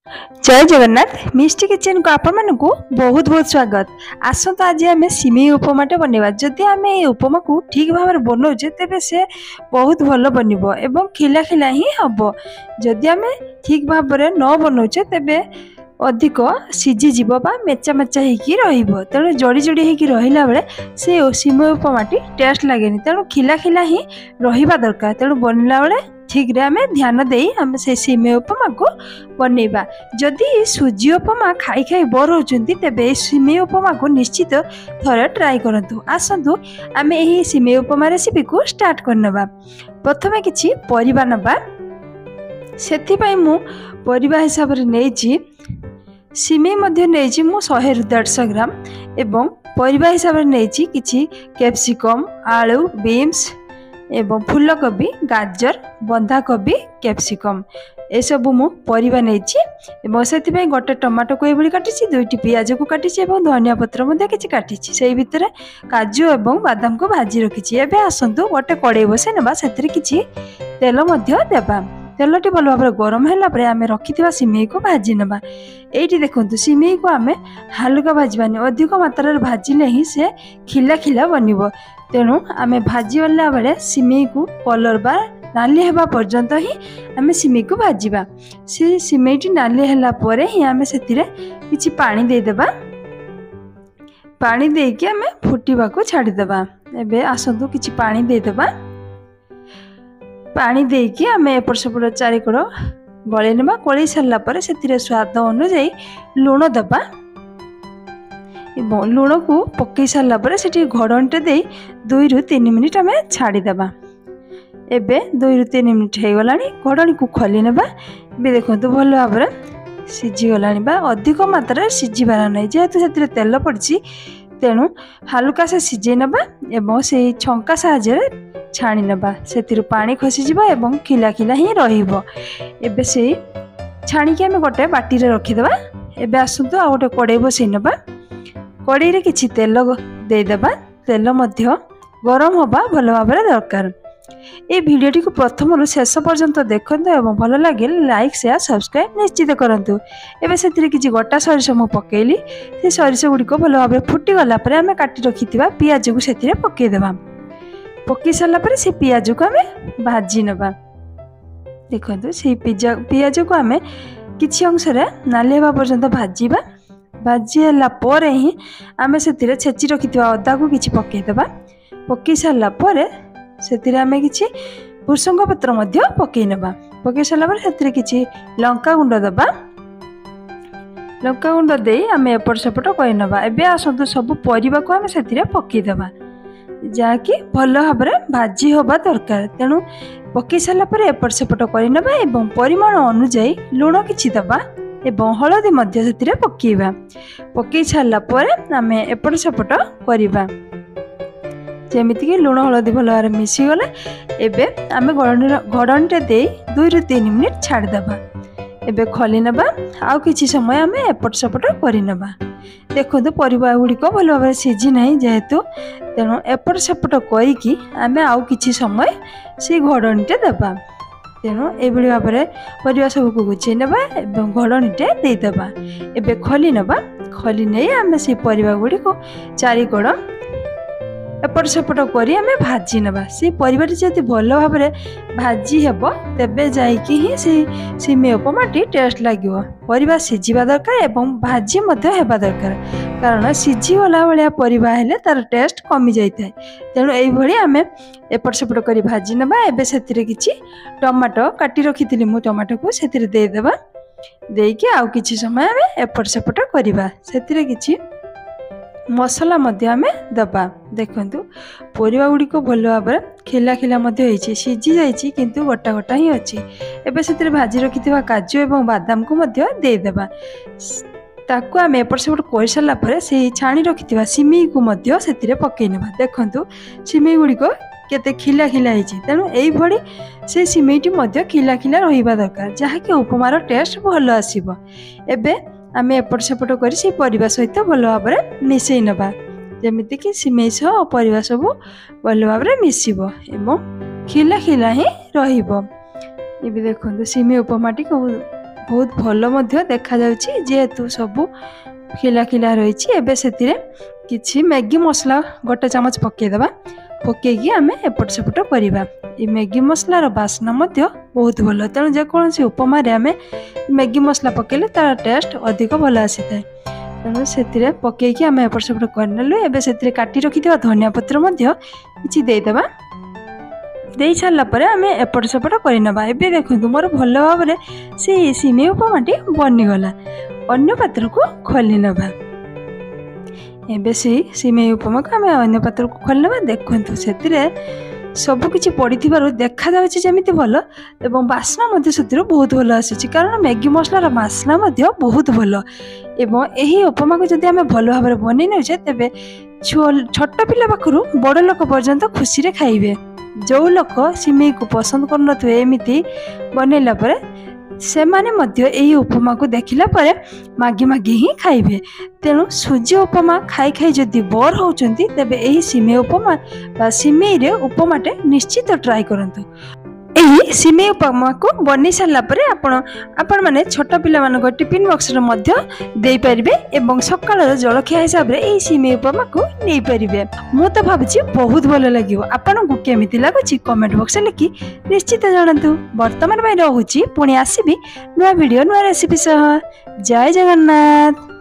जय जगन्नाथ मिष्टी किचन को आपण मानकु बहुत बहुत स्वागत। आसत आज आम सिमेई उपमाटे बनवा। जदि आम ये उपमा को ठीक भाव में बनाऊे तेरे से बहुत भल बनब एवं खिला खिला ही हम। जदि आम ठीक भाव में न बनाऊे तेरे अधिक सीझी जीव बा मेचा मेचा हो तेणु जड़ी जड़ी हो रहा बेले से सिमेई उपमाटी टेस्ट लगे तेणु खिला खिला ही रहा दरकार। तेणु बनला बेले ठीक रे आमे ध्यान देई आमे से सिमेई उपमा को बनैबा। जदि सुजी उपमा खाई खाई बोर होचंती तेबे सिमेई उपमा को निश्चित थरे ट्राई करंतु। आसंतु आमे एही सिमेई उपमा रेसिपी को स्टार्ट करनबा। प्रथमे किछि परिबा नबा। सेथि पई मु परिबा हिसाब रे नेछि सिमेई मध्ये नेछि मु 100 रु 150 ग्राम एवं परिबा हिसाब रे नेछि किछि कैप्सिकम आलू बीन्स एवं फूलकोबी गाजर बंधाकोबी कैप्सिकम ए सब मु परिबा नेछि एवं सेति पई गोटे टमाटो को एबडी काटिछि दुईटी पियाज को काटिछि एवं धनिया पत्र मध्ये किछि काटिछि। सेई भितरे काजू एवं बादाम को भाजी रखिछि। एबे आसंतु गोटे कड़ाई बसे नेबा सेतिरे किछि तेल मध्ये देबा। तेलटी भल भाव गरम है पर आम रखिथिबा सिमेई को भाजी नबा। एइटी देखंतु सिमेई को आम हल्का भाजबानी अधिक मात्रा रे भाजिले ही से खिला खिला बनिबो। तेणु आम भाजी वाला बेले सिमेई को कलर बा नाली हेबा पर्यंत ही आम सिमेई को भाजिबा। से सिमेईटी नाली हैला परे ही आम सेतिरे किछि पानी दे देबा। पानी देके आम फुटिबा को छाडी देबा। एबे आसंतु किछि पानी दे देबा। पानी देके आम एपट सेपट चारिकड़ गले नेबा। गले सारा पर से स्वाद अनुजाई लुण दबा। लुण को पकई सारा पर से घड़नटे दे 2 रु 3 मिनिट आम छाड़ीदेबा। एबे 2 रु 3 मिनिट हो गला घड़नी को खोली नेबा। भी देखो भल भाव में सीझीगला अधिक मात्रा सीझीबार ना जेहेतु से तेल पड़ी तेणु हालुका से सीझे नबा एवं से छंका साहाय्य छाणी नबा। से पानी खसीज एवं खिला खिला ही रहिबो। एबे से छाणिकी आम गोटे बाटी रे रखीदेबा। एबे आसंतु आ गोटे कड़ाई बसई नबा। कड़ाई रे किछि तेल देदेबा। तेल मध्य गरम होबा भल भाव में दरकार। ये वीडियोटी को प्रथम रु शेष पर्यंत देखंतु एवं भल लगे लाइक शेयर सब्सक्राइब निश्चित करंतु। एबे सेतिरे किछि गोटा सरिष मु पकेइली। से सरिष गुडी को भल भाव में फुटी गला पर आम काटी रखिथिबा पियाज को सेतिरे पकेइ देबा। पकई सारा पर से पियाज को आम भाजी नबा। देखो से पियाज को आम किछि अंश नाली हेबा पर्यंत भाजीबा। भाजी हला पर ही आम से छेची रखिथिबा अदा को किछि पकई देबा। पकई सारा पर से आम किछि भृषंग पत्र मध्य पकई नबा। पकई सारा पर से किछि लंका गुंड दबा। लंका गुंड दे आम एपट सेपट कर नबा। एबे आसंतु सब परिबा को आम से पकई देबा जाकि भल भाव में भाजी होबा दरकार। तेणु पकई सारा पर एपट सेपट कर नबा एवं परिमाण अनुजाई लुण किछि दबा एवं हलदी मध्य से पकेइबा। पकई सारा पर आम एपट सेपट करबा जेमिति कि लुण हलदी भल भाव में मिसीगला। एबे आम घड़नटे दे 2 रु 3 मिनिट छाड़ीदेबा। एबे खोली नबा। आउ किछि समय आम एपट सेपट करनबा। देखो परिबा गुड़िक भल भाव में सीझी ना जेहेतु तेणु एपट सेपट करिकी आम आउ किछि समय से घड़नटे देबा। तेणु ये भाव में परिबा सबको गुछे नबा एवं घड़नटे देदेबा। एबे खोली नबा। खोली नहीं आम से परिबा गुड़िक चारिकड़ एपट सेपट करी आम भाजी नबा। से परिबाटी जदि भल भाव में भाजी हेबो तेबे जाइकी ही से सिमेई उपमाटी टेस्ट लागिवो। परिबा सीझीबा दरकार एवं भाजी मध्य हेबा दरकार कारण सीझी गला भलिया परिबा हेले तार टेस्ट कमी जाइथाय। तेणु एई भली आम एपट सेपट करी भाजी नबा। एबे सेतिरे किछि टमाटो काटी रखिथिली मु टमाटो को सेतिरे दे देबा। देइके आउ किछि समय आम एपट सेपट करिबा। सेतिरे किछि मसला मध्य आम दबा। देखंतु परिबा गुड़िक भल भाव में खिला खिला सीझी जाइछि किंतु गोटा गोटा ही अच्छी। एबे सेतिरे भाजी रखिथिबा काजू एवं बादाम को मध्य दे देबा। ताकू आम एपट सेपट कर सारा पर से छाणी रखिथिबा सिमेई को मध्य सेतिरे पकई नेबा। देखंतु सिमेई गुड़िक केते खिला खिला होइछि। तेणु एई भली से सिमेईटी मध्य खिला खिला रहिबा दरकार जहाँकि उपमार टेस्ट भल आसीबो। एबे आम एपट सेपट कर से परिबा सहित भल भाव में मिसई नबा जेमिति कि सिमेई सह परिबा सब भल भाव में मिसिबो एवं खिला खिला ही रहिबो। ये देखो सिमेई उपमाटी बहुत भल देखा जेहेतु सब खिला खिला रही। एबे से किछि मैगी मसला गोटे चामच पकेदबा पकईकि आम एपट सेपट करवा। ये मैगी मसलार बास्ना बहुत भल तेणु जेकोसी उपमा आम मैगी मसला पकेले तार टेस्ट अधिक भल आसी था। तेणु से पकईकि आम एपट सेपट करनेलु। एबे से काटी रखि धनिया पत्र किछि देदेबा। दे सारापर आम एपट सेपट करनवा। एबे देखो मोर भल भाव से सिमेई उपमाटी बनीगला। अन्य पात्र को खोली नवा। एबे से सिमेई उपमा को आम अन्य पात्र को खोली नवा। देखो से सबकि पड़ी देखा जमी भल एवं बास्ना से बहुत भल आसूँ कारण मैगी मसलार बास्ना बहुत भल। एवं यही उपमा को जब आम भल भाव बन नौचे तेरे छोट पिला पाखु बड़ लोक पर्यंत खुशी रे खाइबे। जो लोक सिमेई को पसंद कर एमती बनैला से माने यही उपमा को देखला मागी मागी ही खाइबे। तेणु सुजी उपमा खाई खाई जदि बोर होउचंती तेबे एही सिमेई उपमा बा सिमेई रे उपमाटे निश्चित ट्राई करंतु। एही सिमेई उपमा को बनी सारा आपण माने छोट पिला मानक टिफिन बॉक्स रे मध्य देई परिबे एवं सकाळ जलखिया हिसाब रे एही सिमेई उपमा को नै परिबे। मु तो भाबुची बहुत भलो लागिवो। आपण को केमिति लागुची कमेंट बॉक्स रे लिखि निश्चित जणांतु। वर्तमान भाई रहूची पुणी आसीबी नुआ वीडियो नुआ रेसिपी सह। जय जगन्नाथ।